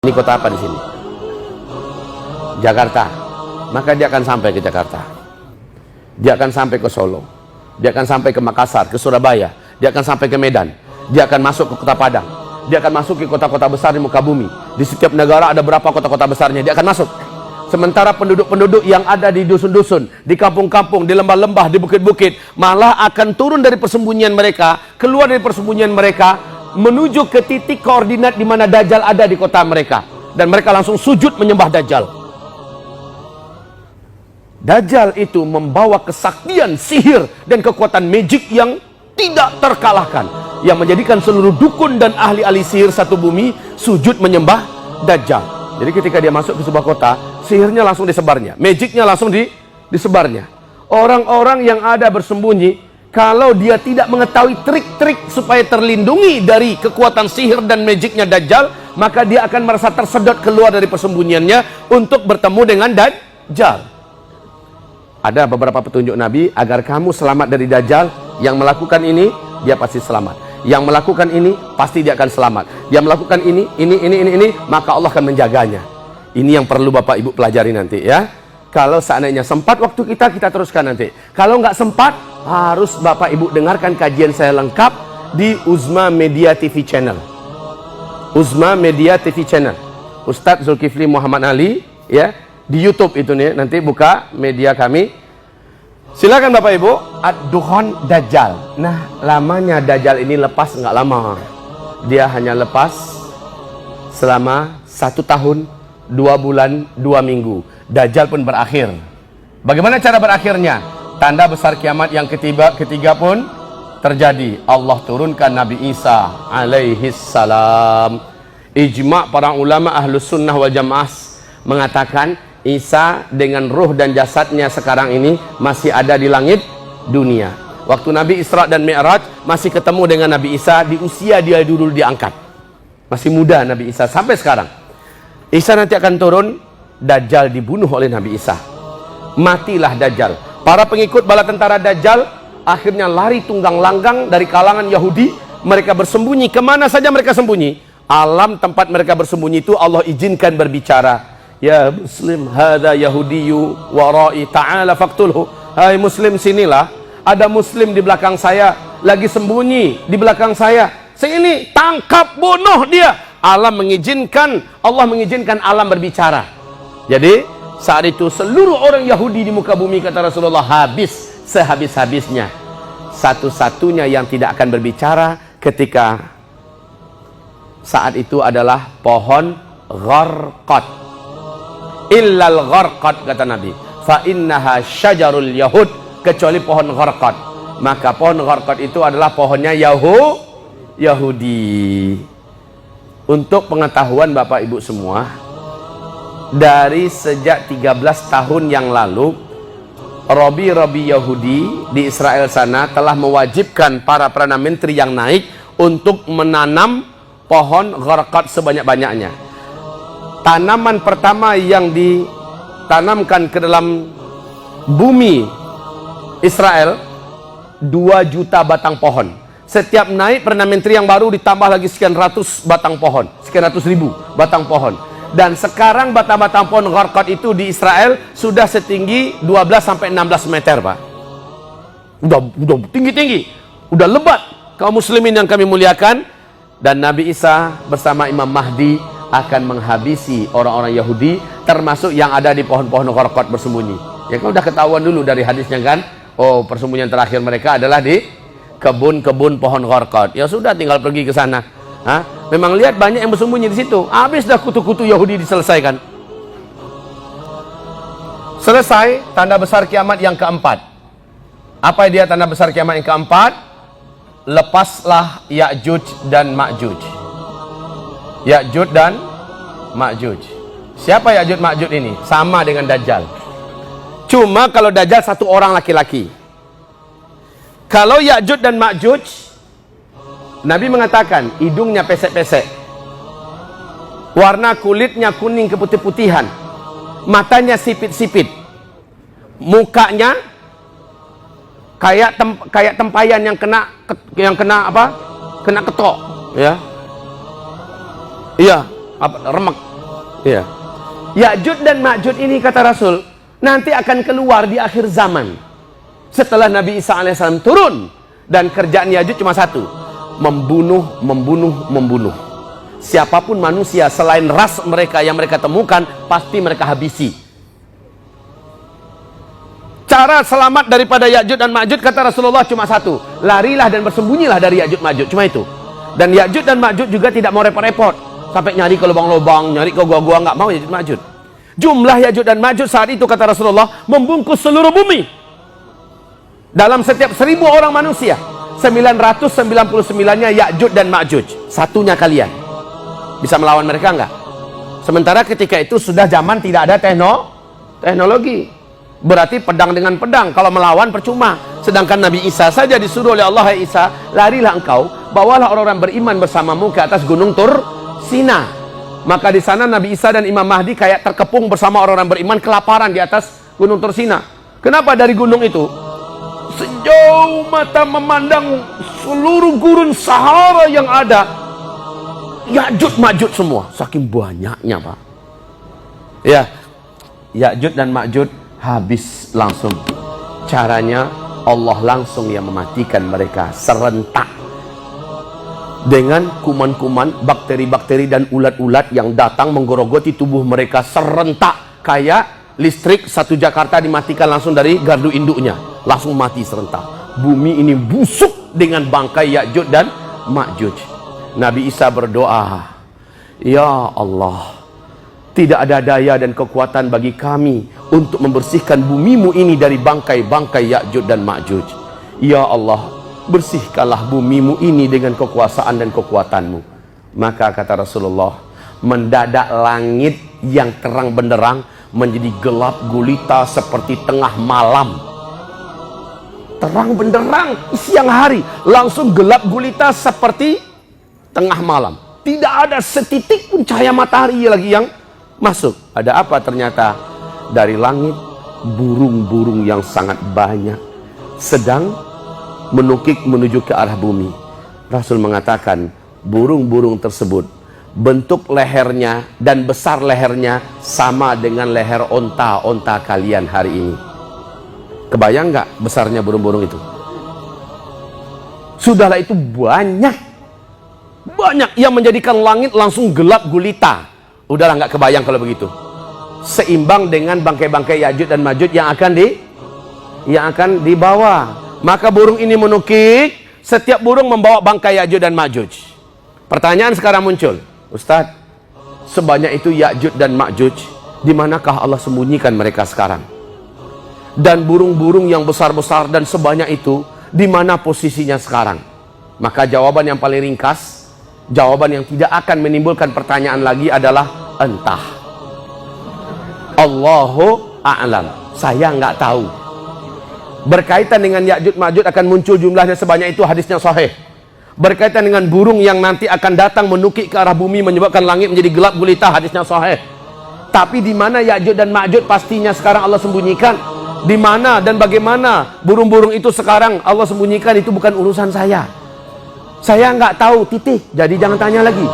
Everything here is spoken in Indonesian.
Ini kota apa di sini? Jakarta. Maka dia akan sampai ke Jakarta. Dia akan sampai ke Solo. Dia akan sampai ke Makassar, ke Surabaya. Dia akan sampai ke Medan. Dia akan masuk ke Kota Padang. Dia akan masuk ke kota-kota besar di muka bumi. Di setiap negara ada berapa kota-kota besarnya. Dia akan masuk. Sementara penduduk-penduduk yang ada di dusun-dusun, di kampung-kampung, di lembah-lembah, di bukit-bukit, malah akan turun dari persembunyian mereka, keluar dari persembunyian mereka, menuju ke titik koordinat di mana Dajjal ada di kota mereka. Dan mereka langsung sujud menyembah Dajjal. Dajjal itu membawa kesaktian, sihir, dan kekuatan magic yang tidak terkalahkan, yang menjadikan seluruh dukun dan ahli-ahli sihir satu bumi sujud menyembah Dajjal. Jadi ketika dia masuk ke sebuah kota, sihirnya langsung disebarnya, magicnya langsung disebarnya. Orang-orang yang ada bersembunyi, kalau dia tidak mengetahui trik-trik supaya terlindungi dari kekuatan sihir dan magicnya Dajjal, maka dia akan merasa tersedot keluar dari persembunyiannya untuk bertemu dengan Dajjal. Ada beberapa petunjuk Nabi agar kamu selamat dari Dajjal. Yang melakukan ini, dia pasti selamat. Yang melakukan ini, pasti dia akan selamat. Dia melakukan ini, maka Allah akan menjaganya. Ini yang perlu Bapak Ibu pelajari nanti ya. Kalau seandainya sempat waktu kita teruskan nanti. Kalau nggak sempat, harus Bapak Ibu dengarkan kajian saya lengkap di Uzma Media TV Channel. Uzma Media TV Channel. Ustadz Zulkifli Muhammad Ali ya. Di YouTube itu nih, nanti buka media kami. Silakan Bapak Ibu, Ad-Dukhon Dajjal. Nah, lamanya Dajjal ini lepas nggak lama. Dia hanya lepas selama 1 tahun, 2 bulan, 2 minggu. Dajjal pun berakhir. Bagaimana cara berakhirnya? Tanda besar kiamat yang ketiga pun terjadi. Allah turunkan Nabi Isa alaihis salam. Ijma' para ulama ahlus sunnah wal jamaah mengatakan Isa dengan ruh dan jasadnya sekarang ini masih ada di langit dunia. Waktu Nabi Isra dan Mi'raj masih ketemu dengan Nabi Isa di usia dia dulu diangkat. Masih muda Nabi Isa sampai sekarang. Isa nanti akan turun, Dajjal dibunuh oleh Nabi Isa. Matilah Dajjal. Para pengikut bala tentara Dajjal akhirnya lari tunggang langgang dari kalangan Yahudi. Mereka bersembunyi, kemana saja mereka sembunyi. Alam tempat mereka bersembunyi itu Allah izinkan berbicara. Ya Muslim, hadza Yahudiyu warai ta'ala faqtulhu. Hai Muslim, sinilah. Ada Muslim di belakang saya, lagi sembunyi di belakang saya. Sini, tangkap, bunuh dia. Allah mengizinkan alam berbicara. Jadi saat itu seluruh orang Yahudi di muka bumi, kata Rasulullah, habis sehabis-habisnya. Satu-satunya yang tidak akan berbicara ketika saat itu adalah pohon gharqad. Illal gharqad, kata Nabi, fa innaha syajarul yahud, kecuali pohon gharqad. Maka pohon gharqad itu adalah pohonnya Yahudi. Untuk pengetahuan Bapak Ibu semua, dari sejak 13 tahun yang lalu, Robi Yahudi di Israel sana telah mewajibkan para perdana menteri yang naik untuk menanam pohon gharqad sebanyak-banyaknya. Tanaman pertama yang ditanamkan ke dalam bumi Israel 2 juta batang pohon. Setiap naik perdana menteri yang baru ditambah lagi sekian ratus batang pohon, sekian ratus ribu batang pohon. Dan sekarang batang-batang pohon gharqad itu di Israel sudah setinggi 12 sampai 16 meter, Pak. Udah tinggi-tinggi, udah lebat. Kaum muslimin yang kami muliakan, dan Nabi Isa bersama Imam Mahdi akan menghabisi orang-orang Yahudi, termasuk yang ada di pohon-pohon gharqad bersembunyi. Ya kan udah ketahuan dulu dari hadisnya kan. Oh, persembunyian terakhir mereka adalah di kebun-kebun pohon gharqad. Ya sudah, tinggal pergi ke sana. Memang lihat banyak yang bersembunyi di situ. Habis dah kutu-kutu Yahudi diselesaikan. Selesai tanda besar kiamat yang keempat. Apa dia tanda besar kiamat yang keempat? Lepaslah Ya'juj dan Ma'juj. Ya'juj dan Ma'juj. Siapa Ya'juj Ma'juj ini? Sama dengan Dajjal. Cuma kalau Dajjal satu orang laki-laki. Kalau Ya'juj dan Ma'juj, Nabi mengatakan hidungnya pesek-pesek, warna kulitnya kuning keputih-putihan, matanya sipit-sipit, mukanya kayak tempayan yang kena ketok, ya. Iya, remek. Ya. Ya'juj dan Ma'juj ini kata Rasul nanti akan keluar di akhir zaman setelah Nabi Isa alaihissalam turun, dan kerjaan Ya'juj cuma satu, membunuh. Siapapun manusia selain ras mereka yang mereka temukan pasti mereka habisi. Cara selamat daripada Ya'juj dan Ma'juj kata Rasulullah cuma satu, larilah dan bersembunyilah dari Ya'juj Ma'juj, cuma itu. Dan Ya'juj dan Ma'juj juga tidak mau repot-repot sampai nyari ke lubang-lubang, nyari ke gua-gua, nggak mau Ya'juj Ma'juj. Jumlah Ya'juj dan Ma'juj saat itu kata Rasulullah membungkus seluruh bumi. Dalam setiap 1000 orang manusia, 999-nya Ya'juj dan Ma'juj. Satunya kalian bisa melawan mereka nggak? Sementara ketika itu sudah zaman tidak ada teknologi. Berarti pedang dengan pedang, kalau melawan percuma. Sedangkan Nabi Isa saja disuruh oleh Allah, "Hai Isa, larilah engkau, bawalah orang-orang beriman bersamamu ke atas gunung Tur Sina." Maka di sana Nabi Isa dan Imam Mahdi kayak terkepung bersama orang-orang beriman kelaparan di atas gunung Tur Sina. Kenapa? Dari gunung itu sejauh mata memandang seluruh gurun Sahara yang ada, Ya'juj Ma'juj semua, saking banyaknya, Pak. Ya, Ya'juj dan Ma'juj habis langsung. Caranya Allah langsung yang mematikan mereka serentak dengan kuman-kuman, bakteri-bakteri dan ulat-ulat yang datang menggerogoti tubuh mereka serentak, kayak listrik satu Jakarta dimatikan langsung dari gardu induknya, langsung mati serentak. Bumi ini busuk dengan bangkai Ya'juj dan Ma'juj. Nabi Isa berdoa, "Ya Allah, tidak ada daya dan kekuatan bagi kami untuk membersihkan bumimu ini dari bangkai-bangkai Ya'juj dan Ma'juj. Ya Allah, bersihkanlah bumimu ini dengan kekuasaan dan kekuatanmu." Maka kata Rasulullah, mendadak langit yang terang benderang menjadi gelap gulita seperti tengah malam. Terang benderang siang hari, langsung gelap gulita seperti tengah malam. Tidak ada setitik pun cahaya matahari lagi yang masuk. Ada apa ternyata? Dari langit burung-burung yang sangat banyak sedang menukik menuju ke arah bumi. Rasul mengatakan burung-burung tersebut bentuk lehernya dan besar lehernya sama dengan leher onta-onta kalian hari ini. Kebayang nggak besarnya burung-burung itu? Sudahlah, itu banyak yang menjadikan langit langsung gelap gulita. Udahlah, nggak kebayang kalau begitu. Seimbang dengan bangkai-bangkai Ya'juj dan Ma'juj yang akan dibawa. Maka burung ini menukik, setiap burung membawa bangkai Ya'juj dan Ma'juj. Pertanyaan sekarang muncul, Ustadz, sebanyak itu Ya'juj dan Ma'juj, di manakah Allah sembunyikan mereka sekarang? Dan burung-burung yang besar-besar dan sebanyak itu, di mana posisinya sekarang? Maka jawaban yang paling ringkas, jawaban yang tidak akan menimbulkan pertanyaan lagi adalah entah. Allahu a'lam, saya nggak tahu. Berkaitan dengan Ya'juj Ma'juj akan muncul jumlahnya sebanyak itu, hadisnya sahih. Berkaitan dengan burung yang nanti akan datang menukik ke arah bumi menyebabkan langit menjadi gelap gulita, hadisnya sahih. Tapi di mana Ya'juj dan Ma'juj pastinya sekarang Allah sembunyikan. Di mana dan bagaimana burung-burung itu sekarang Allah sembunyikan, itu bukan urusan saya. Saya nggak tahu, titik. Jadi jangan tanya lagi.